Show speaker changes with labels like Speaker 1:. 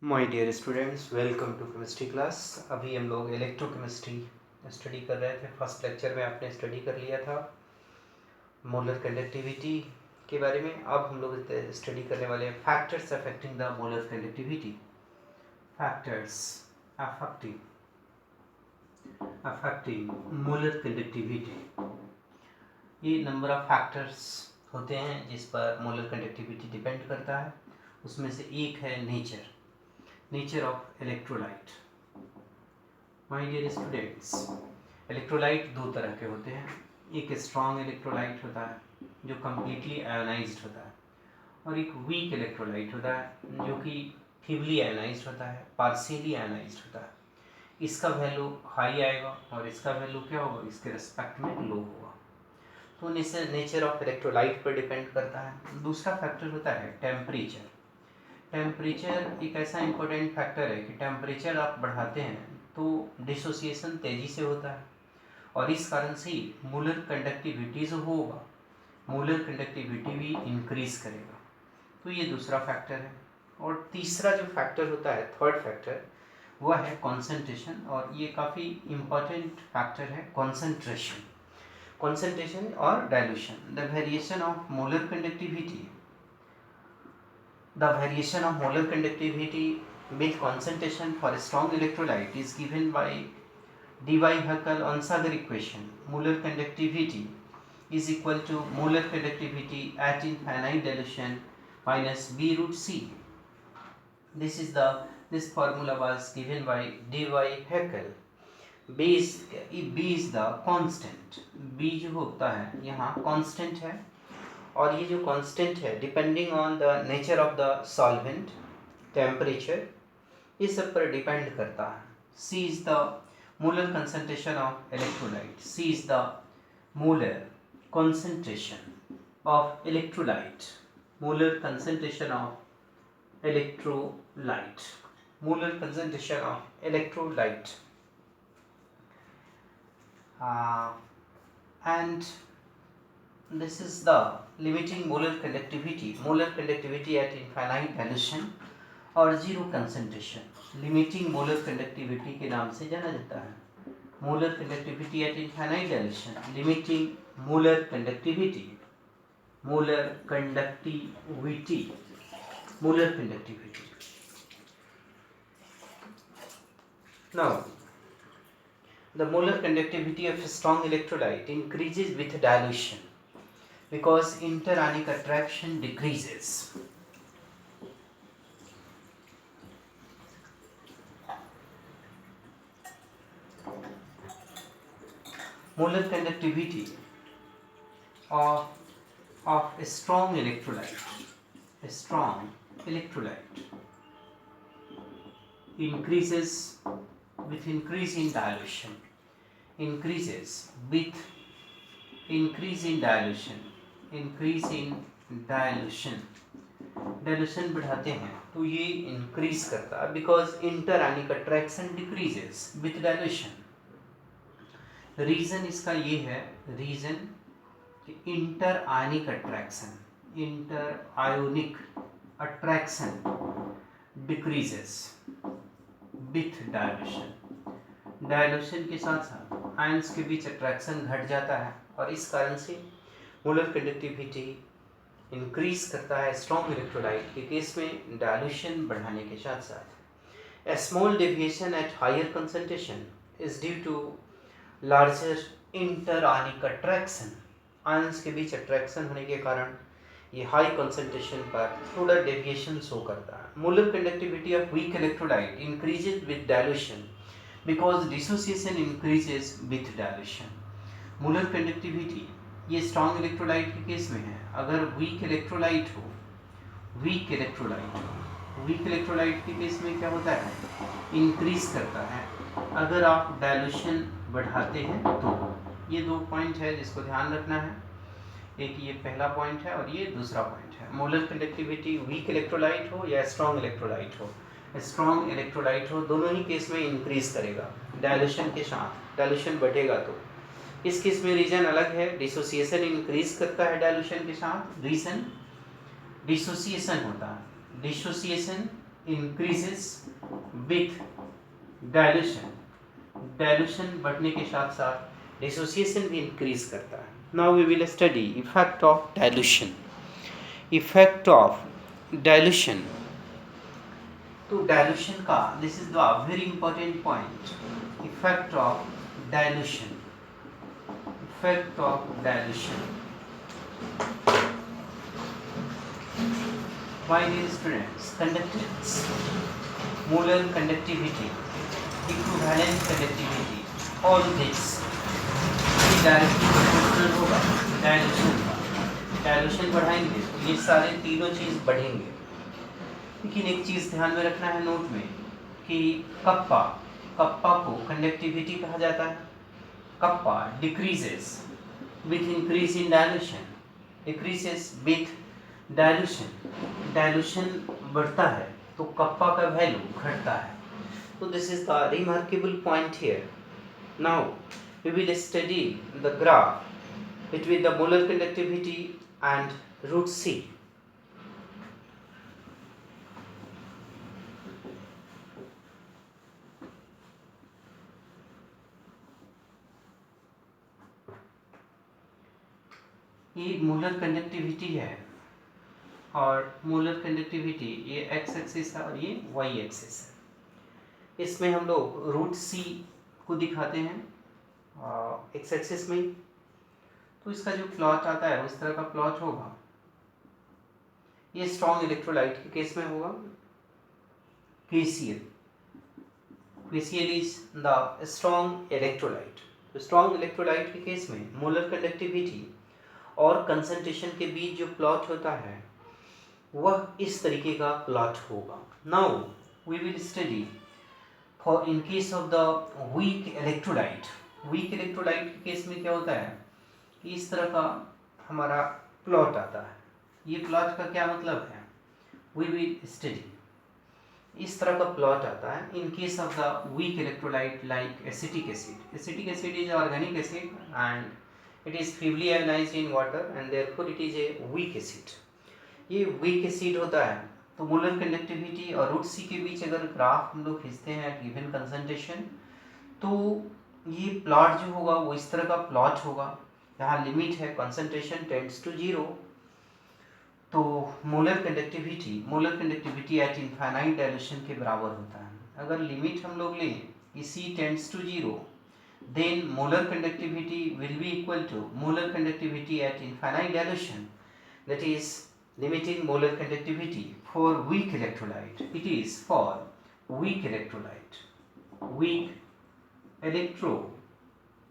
Speaker 1: My dear students, welcome to chemistry class. अभी हम लोग इलेक्ट्रोकेमिस्ट्री स्टडी कर रहे थे। फर्स्ट लेक्चर में आपने स्टडी कर लिया था मोलर कंडक्टिविटी के बारे में। अब हम लोग स्टडी करने वाले हैं factors affecting the molar conductivity. Factors affecting affecting molar conductivity. ये नंबर ऑफ फैक्टर्स होते हैं जिस पर मोलर कंडक्टिविटी डिपेंड करता है। उसमें से एक है nature of electrolyte. My dear students, electrolyte दो तरह के होते हैं। एक स्ट्रॉन्ग इलेक्ट्रोलाइट होता है जो कम्प्लीटली आयोनाइज्ड होता है, और एक वीक इलेक्ट्रोलाइट होता है जो कि फीबली आयोनाइज्ड होता है, पार्शियली आयोनाइज्ड होता है। इसका वैल्यू हाई आएगा और इसका वैल्यू क्या होगा, इसके रिस्पेक्ट में लो होगा। तो नेचर ऑफ इलेक्ट्रोलाइट पर डिपेंड करता है। दूसरा फैक्टर होता है टेम्परेचर। टेम्परेचर एक ऐसा इंपॉर्टेंट फैक्टर है कि टेम्परेचर आप बढ़ाते हैं तो डिसोसिएशन तेज़ी से होता है, और इस कारण से मोलर कंडक्टिविटी जो होगा, मोलर कंडक्टिविटी भी इंक्रीज करेगा। तो ये दूसरा फैक्टर है। और तीसरा जो फैक्टर होता है, थर्ड फैक्टर, वह है कॉन्सेंट्रेशन। और ये काफ़ी इम्पॉर्टेंट फैक्टर है, कॉन्सेंट्रेशन और dilution. The variation of molar conductivity The variation of molar conductivity with concentration for a strong electrolyte is given by Debye-Huckel-Onsager equation. Molar conductivity is equal to molar conductivity at infinite dilution minus B root C. This formula was given by Debye-Huckel. B is the constant. B जो होता है यहाँ constant है, और ये जो constant है depending on the nature of the solvent, temperature, ये सब पर डिपेंड करता है। C is the molar concentration of electrolyte. C is the molar concentration of electrolyte. Molar concentration of electrolyte. Molar concentration of electrolyte and this is the limiting molar conductivity at infinite dilution और zero concentration. Limiting molar conductivity के नाम से जाना जाता है। Molar conductivity at infinite dilution, limiting molar conductivity, molar conductivity, molar conductivity. Now the molar conductivity of a strong electrolyte increases with dilution because interanic attraction decreases. Molar conductivity of a strong electrolyte increases with increase in dilution, increase in dilution, dilution बढ़ाते हैं तो ये increase करता है because interionic attraction decreases with dilution. Reason इसका ये है, reason कि interionic attraction decreases with dilution. Dilution के साथ साथ आयंस के बीच अट्रैक्शन घट जाता है, और इस कारण से मोलर कंडक्टिविटी इंक्रीज करता है स्ट्रॉन्ग इलेक्ट्रोलाइट के केस में डायल्यूशन बढ़ाने के साथ साथ। A small deviation at higher concentration is due to larger interionic attraction. Ions के बीच अट्रैक्शन होने के कारण ये हाई कंसंट्रेशन पर थोड़ा डेविएशन शो करता है। Molar conductivity of weak electrolyte increases with dilution because dissociation increases with dilution. Molar conductivity ये स्ट्रॉन्ग इलेक्ट्रोलाइट के केस में है। अगर वीक इलेक्ट्रोलाइट के केस में क्या होता है, इंक्रीज करता है अगर आप डायल्यूशन बढ़ाते हैं तो। ये दो पॉइंट है जिसको ध्यान रखना है। एक ये पहला पॉइंट है और ये दूसरा पॉइंट है। मोलर कंडक्टिविटी वीक इलेक्ट्रोलाइट हो या स्ट्रॉन्ग इलेक्ट्रोलाइट हो, स्ट्रॉन्ग इलेक्ट्रोलाइट हो, दोनों ही केस में इंक्रीज करेगा डायल्यूशन के साथ। डायल्यूशन बढ़ेगा तो इस केस में रीजन अलग है। डिसोसिएशन इंक्रीज करता है डायल्यूशन के साथ, रीजन डिसोसिएशन होता है। Dissociation increases with dilution. Dilution बढ़ने के साथ साथ dissociation भी increase करता है. Now we will study effect of dilution. Effect of dilution. तो dilution का this is the very important point. Effect of dilution. Effect of dilution. My dear students, conductance, molar conductivity, equivalent conductivity, all this directly proportional होगा dilution का. Dilution बढ़ाएंगे तो ये सारे तीनों चीज़ बढ़ेंगे. लेकिन एक चीज़ ध्यान में रखना है नोट में कि कप्पा को कंडक्टिविटी कहा जाता है. Kappa decreases with increase in dilution, decreases with dilution. Dilution बढ़ता है तो कप्पा का वैल्यू घटता है. तो this is the remarkable point here. Now we will study the graph between the molar conductivity and root C. ये molar conductivity है और मोलर कंडक्टिविटी ये एक्स एक्सिस है और ये वाई एक्सिस है. इसमें हम लोग रूट सी को दिखाते हैं एक्स एक्सिस में. तो इसका जो प्लॉट आता है उस तरह का प्लॉट होगा. ये स्ट्रॉन्ग इलेक्ट्रोलाइट के केस में होगा KCl. KCl is the strong electrolyte. Strong electrolyte के केस में मोलर कंडक्टिविटी और कंसंट्रेशन के बीच जो प्लॉट होता है वह इस तरीके का प्लॉट होगा. Now we will study for in case of the weak electrolyte. Weak electrolyte के केस में क्या होता है कि इस तरह का हमारा प्लॉट आता है. ये प्लॉट का क्या मतलब है, वी विल स्टडी. इस तरह का प्लॉट आता है इन case of the weak electrolyte like acetic acid. Acetic acid is organic acid and it is feebly ionized in water and therefore it is a weak acid. ये weak acid होता है. तो molar conductivity और root सी के बीच अगर graph हम लोग खींचते हैं गिवन कंसंट्रेशन तो ये प्लॉट जो होगा वो इस तरह का प्लॉट होगा. यहाँ लिमिट है कंसंट्रेशन टेंड्स टू 0. तो molar conductivity at infinite dilution के बराबर होता है. अगर लिमिट हम लोग लें कि C tends to 0 then molar conductivity will be equal to molar conductivity at infinite dilution, that is limiting molar conductivity for weak electrolyte. It is for weak electrolyte. Weak electrolyte